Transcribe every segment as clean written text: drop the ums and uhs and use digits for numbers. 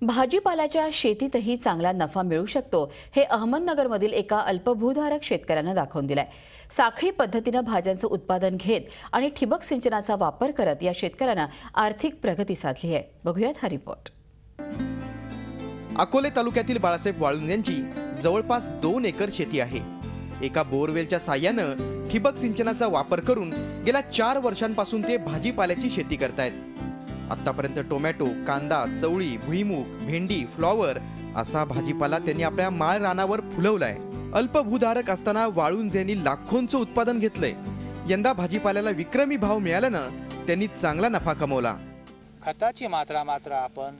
भाजीपाल्याच्या शेतीतही चांगला नफा मिळू शकतो हे अहमदनगरमधील एका अल्पभूधारक शेतकऱ्यानं दाखवून दिलंय। साखळी पद्धतीनं भाज्यांचं उत्पादन घेत आणि ठिबक सिंचनाचा वापर करत या शेतकऱ्यानं आर्थिक प्रगती साधली आहे। बघूयात हा रिपोर्ट। अकोले तालुक्यातील बाळासाहेब वाळुंज यांची जवळपास 2 एकर शेती आहे। एका बोरवेलच्या साहाय्यानं ठिबक सिंचनाचा वापर करून गेल्या 4 वर्षांपासून ते भाजीपाल्याची शेती करतायत। आतापर्यंत टोमॅटो, कांदा, चवळी, भुईमूग, भेंडी, फ्लॉवर असा भाजीपाला त्यांनी आपल्या माळ रानावर फुलवलाय। अल्पभूधारक असताना वाळुंज यांनी लाखोंचं उत्पादन घेतलंय। यंदा भाजीपाल्याला विक्रमी भाव मिळाल्यानं त्यांनी चांगला नफा कमवला। खताची मात्रा आपण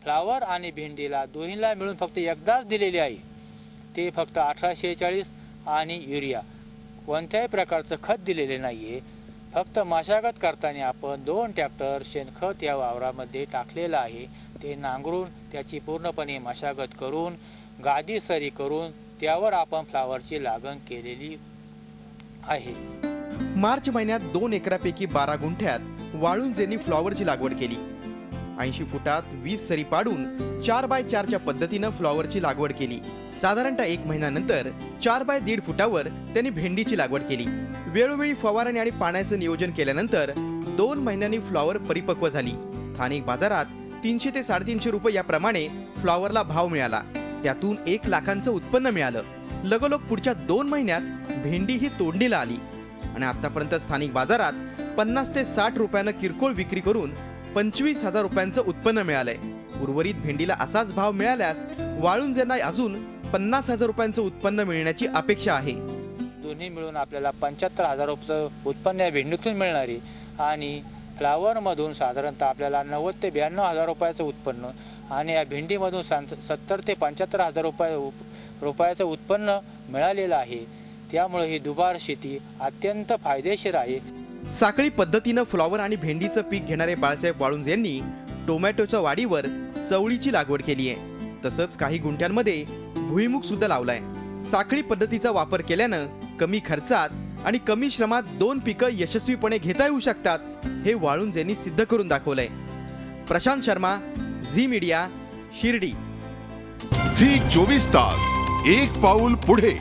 फ्लावर आणि भेंडीला दोन्हीला मिळून फक्त एकदाच दिलेली आहे। ते फक्त 1846 आणि युरिया कोणत्याही प्रकारचं खत दिलेले नाहीये। फक्त मशागत करताना आपण 2 ट्रॅक्टर शेणखत या वावरामध्ये टाकलेलं आहे। ते नांगरून त्याची पूर्णपणे मशागत करून गादी सरी करून त्यावर आपण फ्लावरची लागण केलेली आहे। मार्च महिन्यात 2 एकरापैकी 12 गुंठ्यात वाळुंज यांनी फ्लॉवरची लागवड केली। 80 फुटात 20 सरी पाडून 4x4 च्या पद्धतीनं फ्लॉवरची लागवड केली। साधारणतः 1 महिन्यानंतर 4x1.5 फुटावर त्यांनी भेंडीची लागवड केली। वेळोवेळी फवारणी आणि पाण्याचं नियोजन केल्यानंतर 2 महिन्यांनी फ्लॉवर परिपक्व झाली। स्थानिक बाजारात 300 ते 350 रुपये याप्रमाणे फ्लॉवरला भाव मिळाला। त्यातून 1 लाखांचं उत्पन्न मिळालं। लगोलग पुढच्या 2 महिन्यात भेंडी ही तोडणीला आली आणि आतापर्यंत स्थानिक बाजारात 50 ते 60 रुपयांना किरकोळ विक्री करून 25,000 रुपयांचं उत्पन्न मिळालंय। उर्वरित भेंडीला असाच भाव मिळाल्यास वाळुंज यांना अजून 50,000 रुपयांचं उत्पन्न मिळण्याची अपेक्षा आहे। दोन्ही मिळून आपल्याला 75,000 रुपये उत्पन्न या भेंडीतून मिळणार आहे आणि फ्लावरमधून साधारणतः आपल्याला 90 ते 92,000 रुपयाचं उत्पन्न आणि या भेंडीमधून 70 ते 75,000 रुपयाचं उत्पन्न मिळालेलं आहे। त्यामुळे ही दुबार शेती अत्यंत फायदेशीर आहे। साखळी पद्धतीनं फ्लॉवर आणि भेंडीचं पीक घेणारे बाळासाहेब वाळुंज यांनी टोमॅटोच्या वाढीवर चवळीची लागवड केली आहे। तसंच काही गुंठ्यांमध्ये भुईमूग सुद्धा लावलाय। साखळी पद्धतीचा वापर केल्यानं कमी खर्चात आणि कमी श्रमात 2 पिकं यशस्वीपणे घेता येऊ शकतात हे वाळुंज यांनी सिद्ध करून दाखवलंय। प्रशांत शर्मा, झी मीडिया, शिर्डी। झी 24 तास एक पाऊल पुढे।